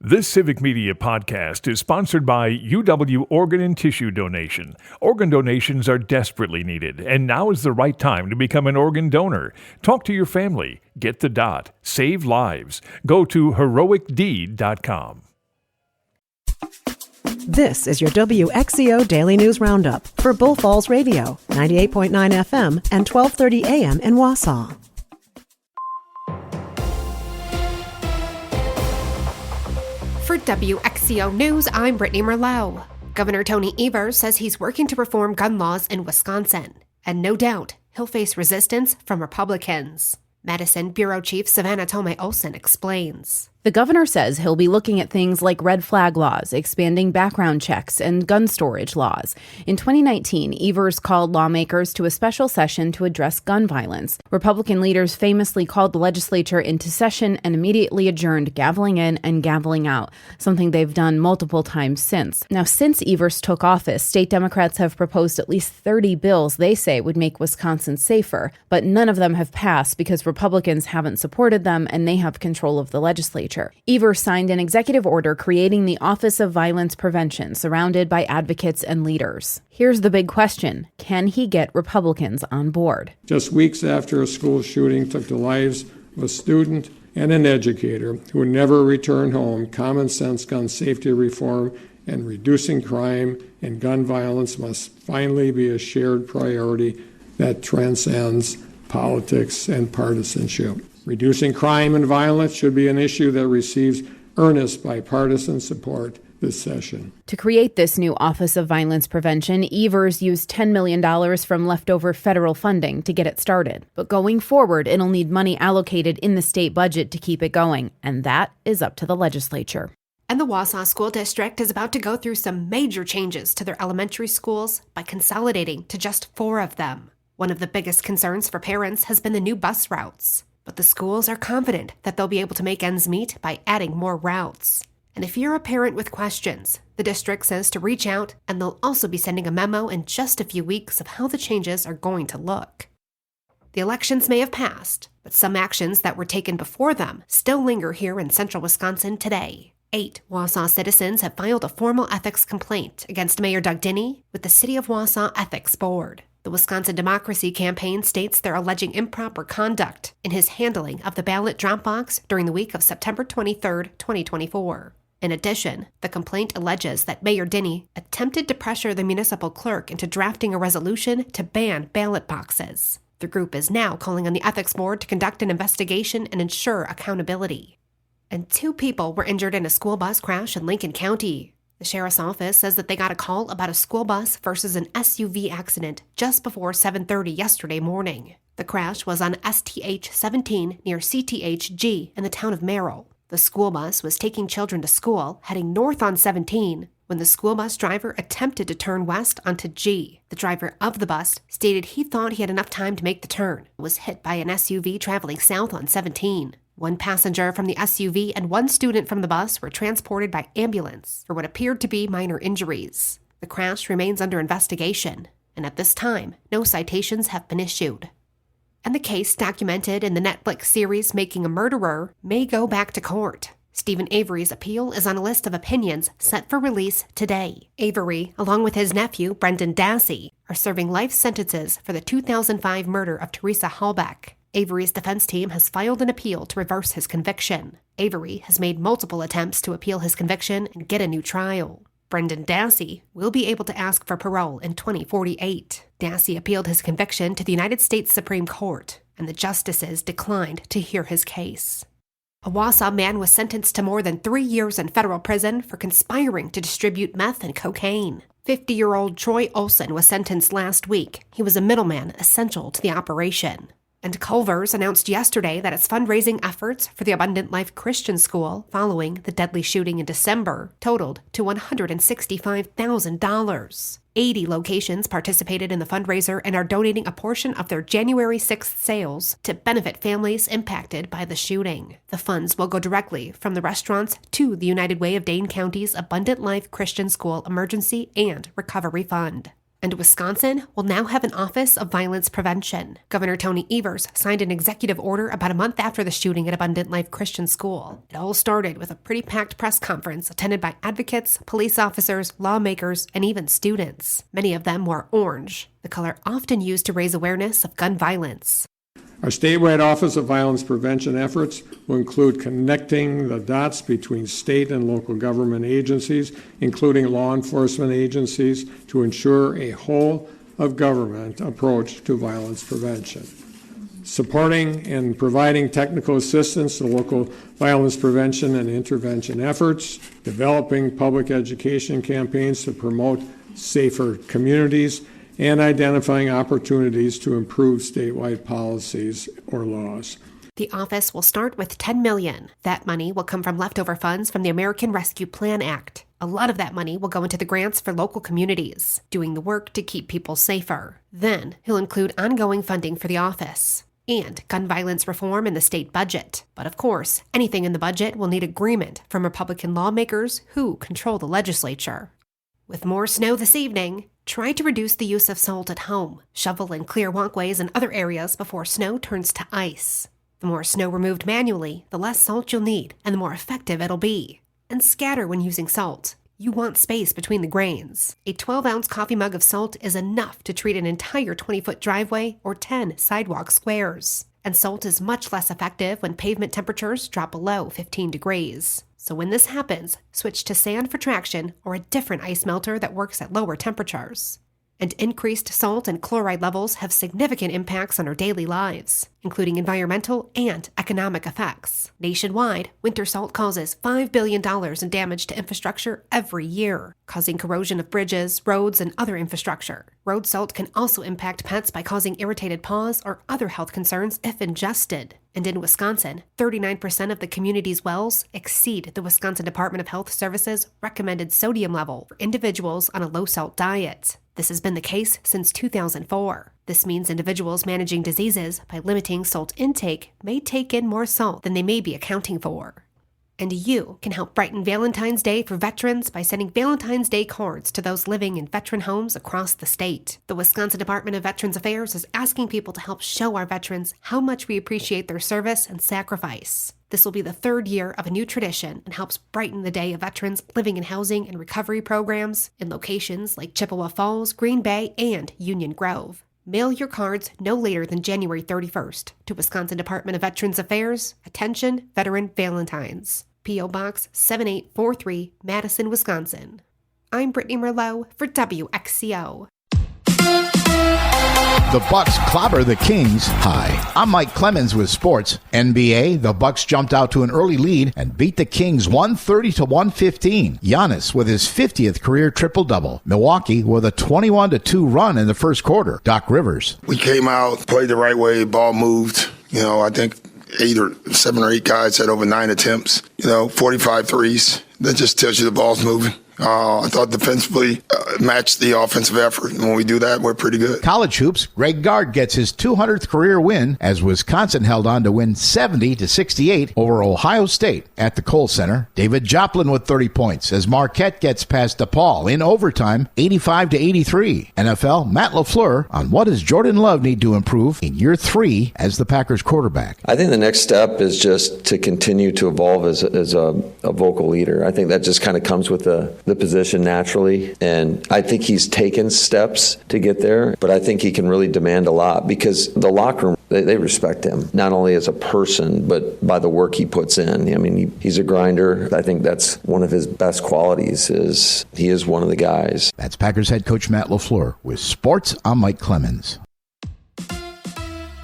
This Civic Media podcast is sponsored by UW Organ and Tissue Donation. Organ donations are desperately needed, and now is the right time to become an organ donor. Talk to your family. Get the dot. Save lives. Go to heroicdeed.com. This is your WXCO Daily News Roundup for Bull Falls Radio, 98.9 FM and 1230 AM in Wausau. For WXCO News, I'm Brittany Merlot. Governor Tony Evers says he's working to reform gun laws in Wisconsin, and no doubt he'll face resistance from Republicans. Madison Bureau Chief Savannah Tomei-Olsen explains. The governor says he'll be looking at things like red flag laws, expanding background checks, and gun storage laws. In 2019, Evers called lawmakers to a special session to address gun violence. Republican leaders famously called the legislature into session and immediately adjourned, gaveling in and gaveling out, something they've done multiple times since. Now, since Evers took office, state Democrats have proposed at least 30 bills they say would make Wisconsin safer, but none of them have passed because Republicans haven't supported them and they have control of the legislature. Evers signed an executive order creating the Office of Violence Prevention, surrounded by advocates and leaders. Here's the big question. Can he get Republicans on board? Just weeks after a school shooting took the lives of a student and an educator who never returned home, common sense gun safety reform and reducing crime and gun violence must finally be a shared priority that transcends politics and partisanship. Reducing crime and violence should be an issue that receives earnest bipartisan support this session. To create this new Office of Violence Prevention, Evers used $10 million from leftover federal funding to get it started. But going forward, it'll need money allocated in the state budget to keep it going, and that is up to the legislature. And the Wausau School District is about to go through some major changes to their elementary schools by consolidating to just 4 of them. One of the biggest concerns for parents has been the new bus routes. But the schools are confident that they'll be able to make ends meet by adding more routes. And if you're a parent with questions, the district says to reach out, and they'll also be sending a memo in just a few weeks of how the changes are going to look. The elections may have passed, but some actions that were taken before them still linger here in central Wisconsin today. 8 Wausau citizens have filed a formal ethics complaint against Mayor Doug Dinney with the City of Wausau Ethics Board. The Wisconsin Democracy Campaign states they're alleging improper conduct in his handling of the ballot drop box during the week of September 23, 2024. In addition, the complaint alleges that Mayor Dinney attempted to pressure the municipal clerk into drafting a resolution to ban ballot boxes. The group is now calling on the Ethics Board to conduct an investigation and ensure accountability. And 2 people were injured in a school bus crash in Lincoln County. The sheriff's office says that they got a call about a school bus versus an SUV accident just before 7:30 yesterday morning. The crash was on STH 17 near CTH-G in the town of Merrill. The school bus was taking children to school, heading north on 17, when the school bus driver attempted to turn west onto G. The driver of the bus stated he thought he had enough time to make the turn, and was hit by an SUV traveling south on 17. 1 passenger from the SUV and 1 student from the bus were transported by ambulance for what appeared to be minor injuries. The crash remains under investigation, and at this time, no citations have been issued. And the case documented in the Netflix series Making a Murderer may go back to court. Stephen Avery's appeal is on a list of opinions set for release today. Avery, along with his nephew, Brendan Dassey, are serving life sentences for the 2005 murder of Teresa Hallbeck. Avery's defense team has filed an appeal to reverse his conviction. Avery has made multiple attempts to appeal his conviction and get a new trial. Brendan Dassey will be able to ask for parole in 2048. Dassey appealed his conviction to the United States Supreme Court, and the justices declined to hear his case. A Wausau man was sentenced to more than 3 years in federal prison for conspiring to distribute meth and cocaine. 50-year-old Troy Olson was sentenced last week. He was a middleman essential to the operation. And Culver's announced yesterday that its fundraising efforts for the Abundant Life Christian School following the deadly shooting in December totaled to $165,000. 80 locations participated in the fundraiser and are donating a portion of their January 6th sales to benefit families impacted by the shooting. The funds will go directly from the restaurants to the United Way of Dane County's Abundant Life Christian School Emergency and Recovery Fund. And Wisconsin will now have an Office of Violence Prevention. Governor Tony Evers signed an executive order about a month after the shooting at Abundant Life Christian School. It all started with a pretty packed press conference attended by advocates, police officers, lawmakers, and even students. Many of them wore orange, the color often used to raise awareness of gun violence. Our statewide Office of Violence Prevention efforts will include connecting the dots between state and local government agencies, including law enforcement agencies, to ensure a whole-of-government approach to violence prevention. Supporting and providing technical assistance to local violence prevention and intervention efforts, developing public education campaigns to promote safer communities, and identifying opportunities to improve statewide policies or laws. The office will start with $10 million. That money will come from leftover funds from the American Rescue Plan Act. A lot of that money will go into the grants for local communities, doing the work to keep people safer. Then he'll include ongoing funding for the office and gun violence reform in the state budget. But of course, anything in the budget will need agreement from Republican lawmakers who control the legislature. With more snow this evening, try to reduce the use of salt at home. Shovel and clear walkways and other areas before snow turns to ice. The more snow removed manually, the less salt you'll need, and the more effective it'll be. And scatter when using salt. You want space between the grains. A 12-ounce coffee mug of salt is enough to treat an entire 20-foot driveway or 10 sidewalk squares. And salt is much less effective when pavement temperatures drop below 15 degrees. So when this happens, switch to sand for traction or a different ice melter that works at lower temperatures. And increased salt and chloride levels have significant impacts on our daily lives, including environmental and economic effects. Nationwide, winter salt causes $5 billion in damage to infrastructure every year, causing corrosion of bridges, roads, and other infrastructure. Road salt can also impact pets by causing irritated paws or other health concerns if ingested. And in Wisconsin, 39% of the community's wells exceed the Wisconsin Department of Health Services recommended sodium level for individuals on a low-salt diet. This has been the case since 2004. This means individuals managing diseases by limiting salt intake may take in more salt than they may be accounting for. And you can help brighten Valentine's Day for veterans by sending Valentine's Day cards to those living in veteran homes across the state. The Wisconsin Department of Veterans Affairs is asking people to help show our veterans how much we appreciate their service and sacrifice. This will be the third year of a new tradition and helps brighten the day of veterans living in housing and recovery programs in locations like Chippewa Falls, Green Bay, and Union Grove. Mail your cards no later than January 31st to Wisconsin Department of Veterans Affairs. Attention, Veteran Valentines. P.O. Box 7843, Madison, Wisconsin. I'm Brittany Merlot for WXCO. The Bucks clobber the Kings. Hi, I'm Mike Clemens with sports. NBA, the Bucks jumped out to an early lead and beat the Kings 130-115. Giannis with his 50th career triple-double. Milwaukee with a 21-2 run in the first quarter. Doc Rivers. We came out, played the right way, ball moved. I think 7 or 8 guys had over 9 attempts. 45 threes. That just tells you the ball's moving. I thought defensively matched the offensive effort. And when we do that, we're pretty good. College hoops, Greg Gard gets his 200th career win as Wisconsin held on to win 70-68 over Ohio State at the Kohl Center. David Joplin with 30 points as Marquette gets past DePaul in overtime, 85-83. NFL, Matt LaFleur on what does Jordan Love need to improve in year 3 as the Packers quarterback. I think the next step is just to continue to evolve as a vocal leader. I think that just kind of comes with the position naturally, and I think he's taken steps to get there, but I think he can really demand a lot because the locker room, they respect him, not only as a person, but by the work he puts in. I mean, he's a grinder. I think that's one of his best qualities is he is one of the guys. That's Packers head coach Matt LaFleur. With sports, I'm Mike Clemens.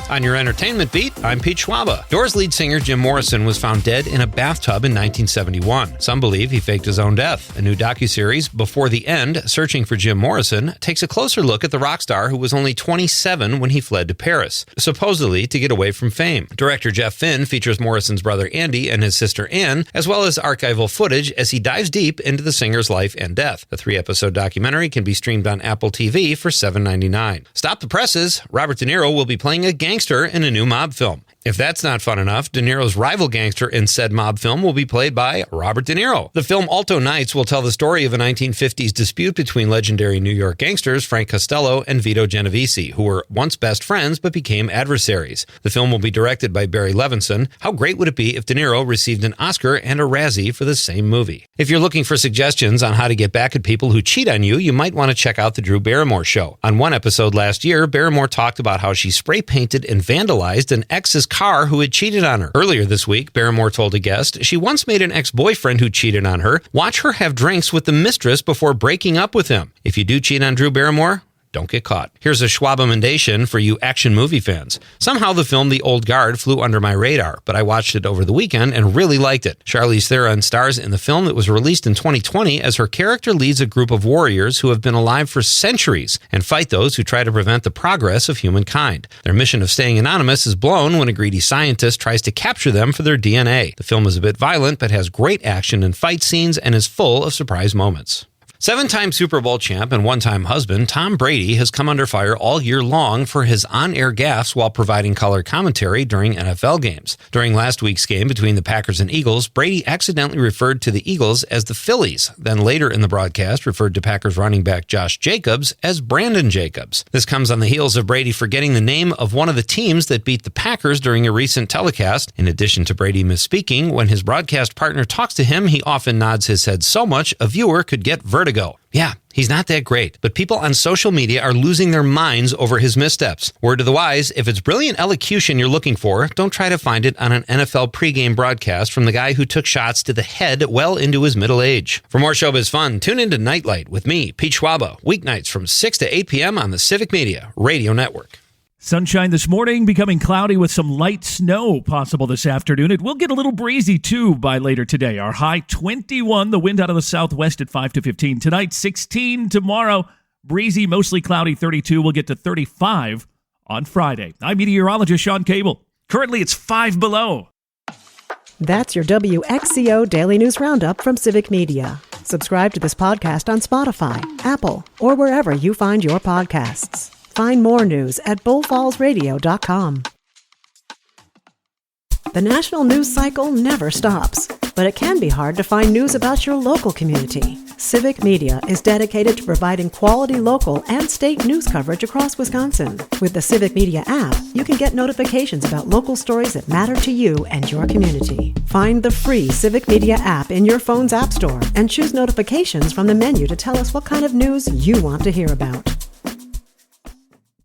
On your entertainment beat, I'm Pete Schwaba. Doors lead singer Jim Morrison was found dead in a bathtub in 1971. Some believe he faked his own death. A new docuseries, Before the End, Searching for Jim Morrison, takes a closer look at the rock star who was only 27 when he fled to Paris, supposedly to get away from fame. Director Jeff Finn features Morrison's brother Andy and his sister Ann, as well as archival footage as he dives deep into the singer's life and death. The 3-episode documentary can be streamed on Apple TV for $7.99. Stop the presses. Robert De Niro will be playing a gangster in a new mob film. If that's not fun enough, De Niro's rival gangster in said mob film will be played by Robert De Niro. The film Alto Nights will tell the story of a 1950s dispute between legendary New York gangsters Frank Costello and Vito Genovese, who were once best friends but became adversaries. The film will be directed by Barry Levinson. How great would it be if De Niro received an Oscar and a Razzie for the same movie? If you're looking for suggestions on how to get back at people who cheat on you, you might want to check out The Drew Barrymore Show. On one episode last year, Barrymore talked about how she spray painted and vandalized an ex's car who had cheated on her. Earlier this week, Barrymore told a guest she once made an ex-boyfriend who cheated on her watch her have drinks with the mistress before breaking up with him. If you do cheat on Drew Barrymore, don't get caught. Here's a Schwab-amendation for you action movie fans. Somehow the film The Old Guard flew under my radar, but I watched it over the weekend and really liked it. Charlize Theron stars in the film that was released in 2020 as her character leads a group of warriors who have been alive for centuries and fight those who try to prevent the progress of humankind. Their mission of staying anonymous is blown when a greedy scientist tries to capture them for their DNA. The film is a bit violent, but has great action and fight scenes and is full of surprise moments. 7-time Super Bowl champ and one-time husband Tom Brady has come under fire all year long for his on-air gaffes while providing color commentary during NFL games. During last week's game between the Packers and Eagles, Brady accidentally referred to the Eagles as the Phillies, then later in the broadcast referred to Packers running back Josh Jacobs as Brandon Jacobs. This comes on the heels of Brady forgetting the name of one of the teams that beat the Packers during a recent telecast. In addition to Brady misspeaking, when his broadcast partner talks to him, he often nods his head so much a viewer could get vertigo. Yeah, he's not that great, but people on social media are losing their minds over his missteps. Word to the wise, if it's brilliant elocution you're looking for, don't try to find it on an NFL pregame broadcast from the guy who took shots to the head well into his middle age. For more showbiz fun, tune into Nightlight with me, Pete Schwaba, weeknights from 6 to 8 p.m. on the Civic Media Radio Network. Sunshine this morning, becoming cloudy with some light snow possible this afternoon. It will get a little breezy, too, by later today. Our high 21, the wind out of the southwest at 5 to 15. Tonight, 16. Tomorrow, breezy, mostly cloudy, 32. We'll get to 35 on Friday. I'm meteorologist Sean Cable. Currently, it's 5 below. That's your WXCO Daily News Roundup from Civic Media. Subscribe to this podcast on Spotify, Apple, or wherever you find your podcasts. Find more news at bullfallsradio.com. The national news cycle never stops, but it can be hard to find news about your local community. Civic Media is dedicated to providing quality local and state news coverage across Wisconsin. With the Civic Media app, you can get notifications about local stories that matter to you and your community. Find the free Civic Media app in your phone's app store and choose notifications from the menu to tell us what kind of news you want to hear about.